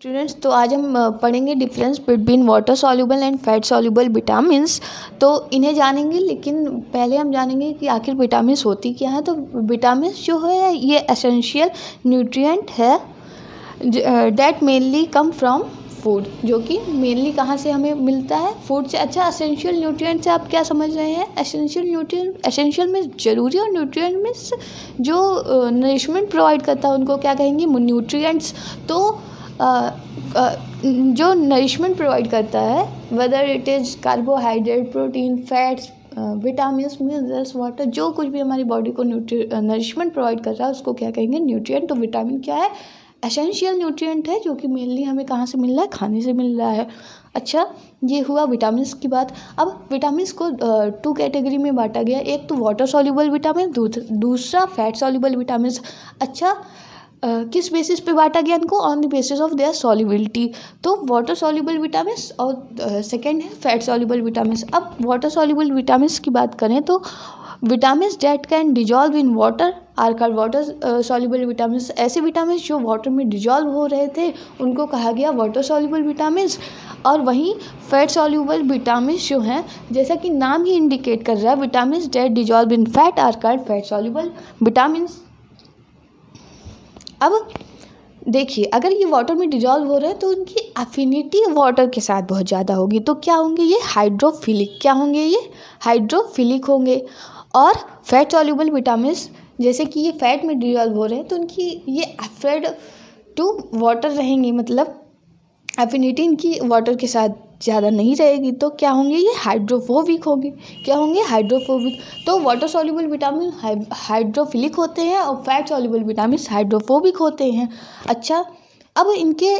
Students, तो आज हम पढ़ेंगे difference between water soluble and fat soluble vitamins. तो इन्हें जानेंगे, लेकिन पहले हम जानेंगे कि आखिर विटामिन्स होती क्या है। तो विटामिन्स जो है ये एसेंशियल न्यूट्रिएंट है that mainly come from food, जो कि मेनली कहाँ से हमें मिलता है, फूड से। अच्छा, एसेंशियल न्यूट्रिएंट से आप क्या समझ रहे हैं? एसेंशियल न्यूट्रिएंट, एसेंशियल में जरूरी, और न्यूट्रिएंट मीन्स जो नरिशमेंट प्रोवाइड करता है उनको क्या कहेंगे? न्यूट्रिएंट्स। तो जो नरिशमेंट प्रोवाइड करता है, weather it is carbohydrate, protein, fats, vitamins, minerals, water, जो कुछ भी हमारी बॉडी को नरिशमेंट प्रोवाइड कर रहा है उसको क्या कहेंगे? न्यूट्रिएंट। तो विटामिन क्या है? एसेंशियल न्यूट्रिएंट है, जो कि मेनली हमें कहाँ से मिल रहा है? खाने से मिल रहा है। अच्छा, ये हुआ विटामिन्स की बात। अब विटामिन्स को टू कैटेगरी में बांटा गया, एक तो वाटर सॉल्युबल विटामिन, दूसरा फैट सॉल्युबल विटामिन्स। अच्छा, किस बेसिस पे बांटा गया इनको? On the basis of their solubility. तो वाटर सॉल्युबल विटामिन्स और सेकेंड है फैट सॉल्युबल विटामिन्स। अब वाटर सॉल्युबल विटामिन्स की बात करें तो vitamins that can dissolve in water are called water soluble vitamins. ऐसे विटामिन्स जो वाटर में डिजॉल्व हो रहे थे उनको कहा गया वाटर सॉल्युबल विटामिन्स। और वहीं फैट सॉल्युबल विटामिन्स जो हैं, जैसा कि नाम ही इंडिकेट कर रहा है, vitamins that dissolve in fat are called fat soluble vitamins. अब देखिए, अगर ये वाटर में डिजॉल्व हो रहे हैं तो उनकी एफिनिटी वाटर के साथ बहुत ज़्यादा होगी। तो क्या होंगे ये? हाइड्रोफिलिक। क्या होंगे ये? हाइड्रोफिलिक होंगे। और फैट सॉल्युबल विटामिन्स, जैसे कि ये फैट में डिजॉल्व हो रहे हैं तो उनकी ये एफेड टू वाटर रहेंगी, मतलब एफिनिटी इनकी वाटर के साथ ज़्यादा नहीं रहेगी। तो क्या होंगे ये? हाइड्रोफोबिक होंगे। क्या होंगे? हाइड्रोफोबिक। तो वाटर सॉल्युबल विटामिन हाइड्रोफिलिक होते हैं और फैट सॉल्युबल विटामिन हाइड्रोफोबिक होते हैं। अच्छा, अब इनके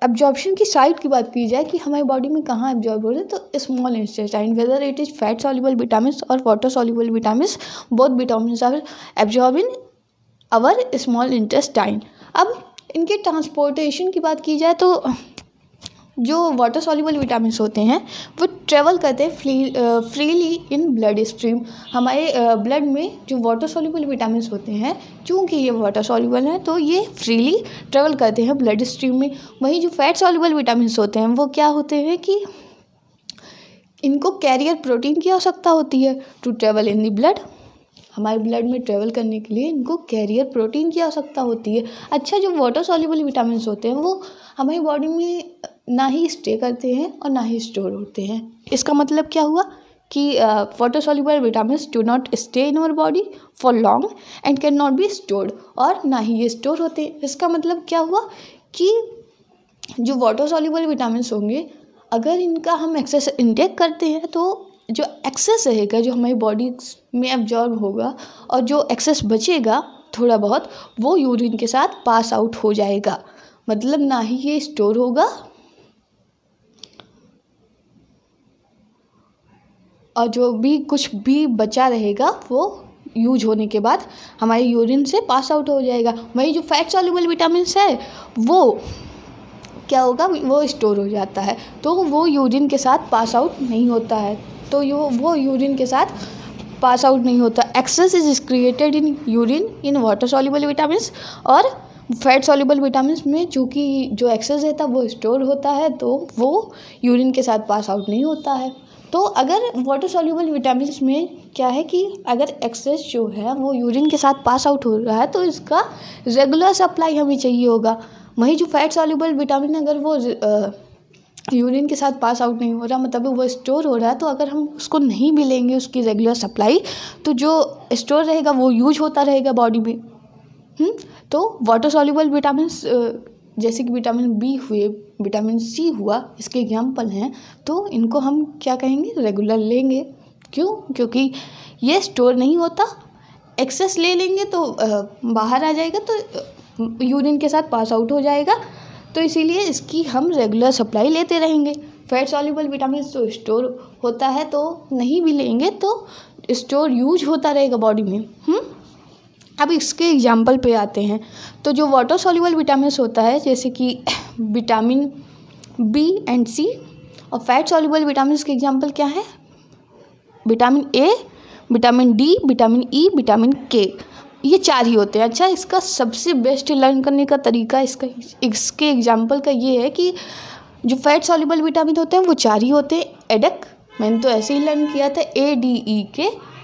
एब्जॉर्प्शन की साइट की बात की जाए कि हमारी बॉडी में कहाँ एब्जॉर्ब हो रहे हैं, तो small intestine, whether it is fat soluble vitamin और water soluble vitamin, both vitamin are absorb in our small intestine. अब इनके ट्रांसपोर्टेशन की बात की जाए तो जो वाटर सॉल्युबल विटामिन्स होते हैं वो ट्रेवल करते हैं फ्रीली इन ब्लड स्ट्रीम। हमारे ब्लड में जो वाटर सॉल्युबल विटामिन्स होते हैं, चूँकि ये वाटर सॉल्युबल हैं तो ये फ्रीली ट्रेवल करते हैं ब्लड स्ट्रीम में। वहीं जो फैट सॉल्युबल विटामिन्स होते हैं वो क्या होते हैं कि इनको कैरियर प्रोटीन की आवश्यकता होती है to travel in the blood. हमारे ब्लड में ट्रेवल करने के लिए इनको कैरियर प्रोटीन की आवश्यकता होती है। अच्छा, जो वाटर सॉल्युबल विटामिन्स होते हैं वो हमारी बॉडी में ना ही स्टे करते हैं और ना ही स्टोर होते हैं। इसका मतलब क्या हुआ कि water soluble vitamins do not stay in our body for long and can not be stored, और ना ही ये स्टोर होते हैं। इसका मतलब क्या हुआ कि जो वाटर सॉल्युबल विटामिन्स होंगे, अगर इनका हम एक्सेस इंटेक करते हैं तो जो एक्सेस रहेगा, जो हमारी बॉडी में एब्जॉर्ब होगा, और जो एक्सेस बचेगा थोड़ा बहुत, वो यूरिन के साथ पास आउट हो जाएगा। मतलब ना ही ये स्टोर होगा और जो भी कुछ भी बचा रहेगा वो यूज होने के बाद हमारे यूरिन से पास आउट हो जाएगा। वही जो फैट सॉल्युबल विटामिन्स है वो क्या होगा? वो स्टोर हो जाता है, तो वो यूरिन के साथ पास आउट नहीं होता है। तो वो यूरिन के साथ पास आउट नहीं होता। Excess is created in urine in water soluble vitamins, और फैट सॉल्युबल विटामिन्स में चूँकि जो एक्सेस रहता है वो स्टोर होता है, तो वो यूरिन के साथ पास आउट नहीं होता है। तो अगर वाटर सॉल्युबल विटामिन्स में क्या है कि अगर एक्सेस जो है वो यूरिन के साथ पास आउट हो रहा है तो इसका रेगुलर सप्लाई हमें चाहिए होगा। वहीं जो फैट सॉल्युबल विटामिन, अगर वो यूरिन के साथ पास आउट नहीं हो रहा, मतलब वो स्टोर हो रहा है, तो अगर हम उसको नहीं भी लेंगे उसकी रेगुलर सप्लाई, तो जो स्टोर रहेगा वो यूज होता रहेगा बॉडी में। तो वाटर सॉल्युबल विटामिन्स जैसे कि विटामिन बी हुए, विटामिन सी हुआ, इसके एग्जाम्पल हैं। तो इनको हम क्या कहेंगे? रेगुलर लेंगे। क्यों? क्योंकि ये स्टोर नहीं होता। एक्सेस ले लेंगे तो बाहर आ जाएगा, तो यूरिन के साथ पास आउट हो जाएगा। तो इसीलिए इसकी हम रेगुलर सप्लाई लेते रहेंगे। फैट सॉल्युबल विटामिन तो स्टोर होता है, तो नहीं भी लेंगे तो स्टोर यूज होता रहेगा बॉडी में। अब इसके एग्जाम्पल पे आते हैं। तो जो वाटर सॉल्युबल विटामिन्स होता है, जैसे कि विटामिन बी एंड सी, और फैट सॉल्युबल विटामिन्स के एग्जाम्पल क्या है? Vitamin A, vitamin D, vitamin E, vitamin के। ये 4 ही होते हैं। अच्छा, इसका सबसे बेस्ट लर्न करने का तरीका इसके एग्जाम्पल का ये है कि जो फैट सॉल्युबल विटामिन होते हैं वो 4 ही होते हैं। एडक, मैंने तो ऐसे ही लर्न किया था, ADEK,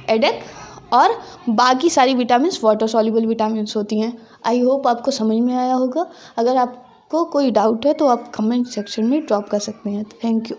एडक, और बाकी सारी विटामिन्स वाटर सॉल्युबल विटामिन्स होती हैं। आई होप आपको समझ में आया होगा। अगर आपको कोई डाउट है तो आप कमेंट सेक्शन में ड्रॉप कर सकते हैं। Thank you.